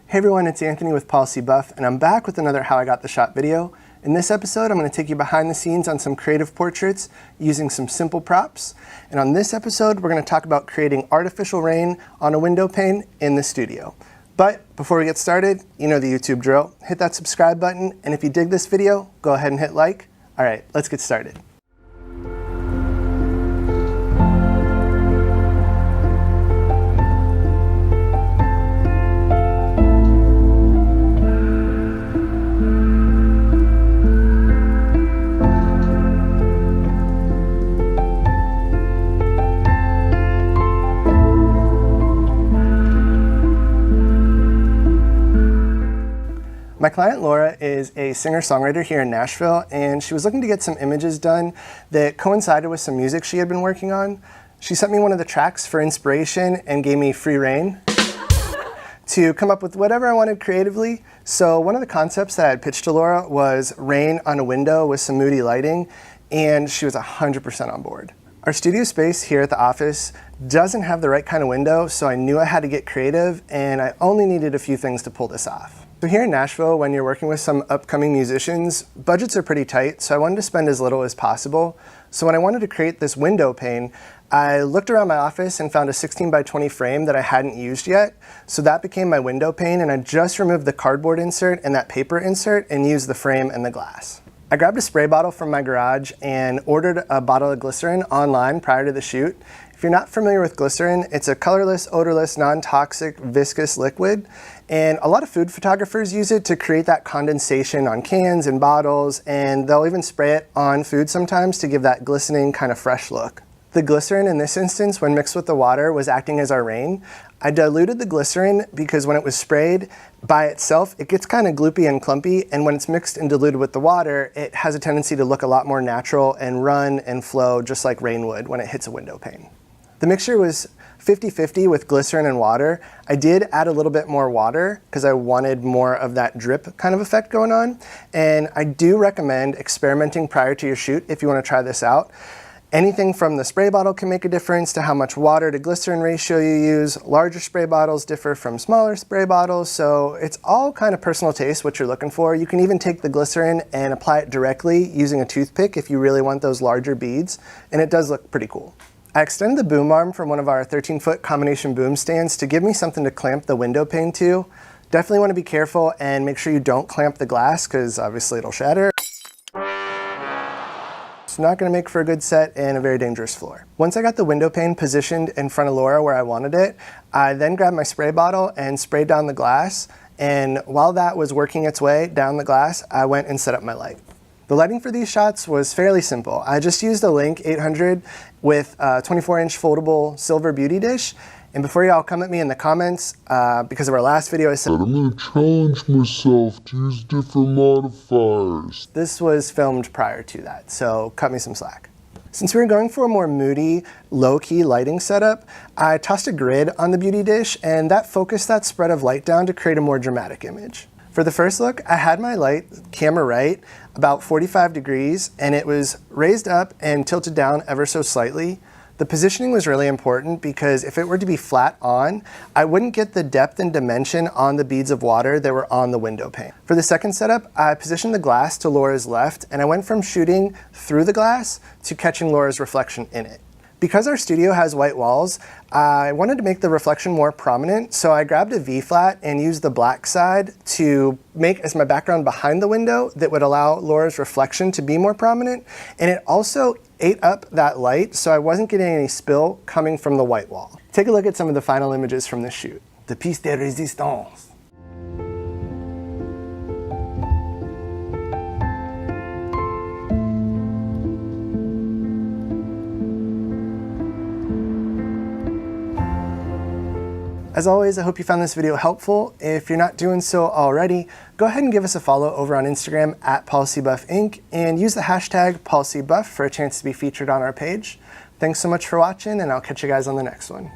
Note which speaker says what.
Speaker 1: Hey everyone, it's Anthony with Policy Buff, and I'm back with another How I Got the Shot video. In this episode, I'm going to take you behind the scenes on some creative portraits using some simple props. And on this episode, we're going to talk about creating artificial rain on a window pane in the studio. But before we get started, you know the YouTube drill. Hit that subscribe button, and if you dig this video, go ahead and hit like. All right, let's get started. My client Laura is a singer-songwriter here in Nashville, and she was looking to get some images done that coincided with some music she had been working on. She sent me one of the tracks for inspiration and gave me free rein to come up with whatever I wanted creatively. So one of the concepts that I had pitched to Laura was rain on a window with some moody lighting, and she was 100% on board. Our studio space here at the office doesn't have the right kind of window, so I knew I had to get creative, and I only needed a few things to pull this off. So here in Nashville, when you're working with some upcoming musicians, budgets are pretty tight, so I wanted to spend as little as possible. So when I wanted to create this window pane, I looked around my office and found a 16 by 20 frame that I hadn't used yet. So that became my window pane, and I just removed the cardboard insert and that paper insert and used the frame and the glass. I grabbed a spray bottle from my garage and ordered a bottle of glycerin online prior to the shoot. If you're not familiar with glycerin, it's a colorless, odorless, non-toxic, viscous liquid. And a lot of food photographers use it to create that condensation on cans and bottles, and they'll even spray it on food sometimes to give that glistening kind of fresh look. The glycerin in this instance, when mixed with the water, was acting as our rain. I diluted the glycerin because when it was sprayed by itself, it gets kind of gloopy and clumpy, and when it's mixed and diluted with the water, it has a tendency to look a lot more natural and run and flow just like rain would when it hits a window pane. The mixture was 50-50 with glycerin and water. I did add a little bit more water because I wanted more of that drip kind of effect going on. And I do recommend experimenting prior to your shoot if you want to try this out. Anything from the spray bottle can make a difference to how much water to glycerin ratio you use. Larger spray bottles differ from smaller spray bottles, so it's all kind of personal taste what you're looking for. You can even take the glycerin and apply it directly using a toothpick if you really want those larger beads, and it does look pretty cool. I extended the boom arm from one of our 13-foot combination boom stands to give me something to clamp the window pane to. Definitely want to be careful and make sure you don't clamp the glass because obviously it'll shatter. It's not going to make for a good set and a very dangerous floor. Once I got the window pane positioned in front of Laura where I wanted it, I then grabbed my spray bottle and sprayed down the glass. And while that was working its way down the glass, I went and set up my light. The lighting for these shots was fairly simple. I just used a Link 800 with a 24-inch foldable silver beauty dish. And before y'all come at me in the comments, because of our last video, I said, I'm going to challenge myself to use different modifiers. This was filmed prior to that, so cut me some slack. Since we were going for a more moody, low-key lighting setup, I tossed a grid on the beauty dish, and that focused that spread of light down to create a more dramatic image. For the first look, I had my light camera right about 45 degrees, and it was raised up and tilted down ever so slightly. The positioning was really important because if it were to be flat on, I wouldn't get the depth and dimension on the beads of water that were on the window pane. For the second setup, I positioned the glass to Laura's left, and I went from shooting through the glass to catching Laura's reflection in it. Because our studio has white walls, I wanted to make the reflection more prominent, so I grabbed a V-flat and used the black side to make as my background behind the window that would allow Laura's reflection to be more prominent, and it also ate up that light, so I wasn't getting any spill coming from the white wall. Take a look at some of the final images from this shoot. The piece de résistance. As always, I hope you found this video helpful. If you're not doing so already, go ahead and give us a follow over on Instagram at PolicyBuffInc and use the hashtag PolicyBuff for a chance to be featured on our page. Thanks so much for watching, and I'll catch you guys on the next one.